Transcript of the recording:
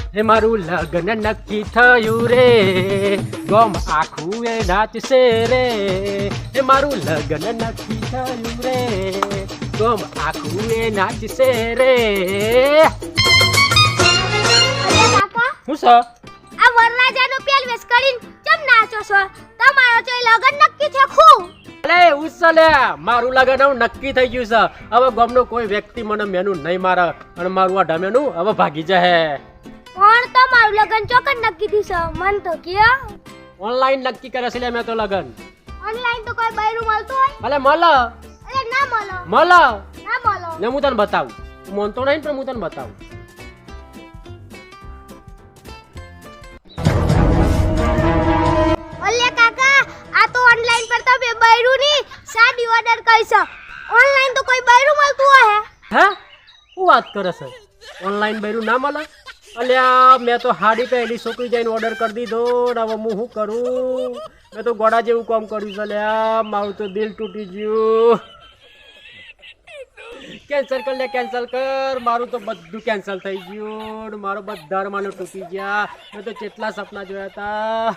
હે મારું લગ્ન નક્કી થયું રે ગોમ આખું એ નાચશે રે હે મારું લગ્ન નક્કી થયું રે ગોમ આખું એ નાચશે રે કાકા હું છે આ વરરાજાનો પહેરવેશ કરીને કેમ નાચો છો તમારો તો લગન નક્કી છે ખું અલે ઉસલે મારું લગન હવે નક્કી થઈ ગયું છે હવે ગામનો કોઈ વ્યક્તિ મને મેનું નહીં મારે અને મારું આ ઢમેનું હવે ભાગી જશે પણ તમારું લગન ચોકન નક્કી થયું છે મન તો કે ઓનલાઈન નક્કી કરે છે લે મેં તો લગન ઓનલાઈન તો કોઈ બૈરું મળતું હોય અલે મલ અરે ના મળો મલ ના મળો ને હું તને બતાવું તું માનતો નહીં પણ હું તને બતાવું ઓલે કાકા આ તો ઓનલાઈન પર તો બે બૈરું ની સાડી ઓર્ડર કરી છે ઓનલાઈન તો કોઈ બૈરું મળતું હોય હે શું વાત કરે છે ઓનલાઈન બૈરું ના મળે અલ્યા મેં તો હાડી પહેલી છોકરી જઈને ઓર્ડર કરી દીધો ને હવે હું શું કરું મેં તો ગોડા જેવું કામ કર્યું છે અલ્યા મારું તો દિલ તૂટી ગયું કેન્સલ કર લે કેન્સલ કર મારું તો બધું કેન્સલ થઈ ગયું ને મારો બધા અરમાનો તૂટી ગયા મેં તો કેટલા સપના જોયા હતા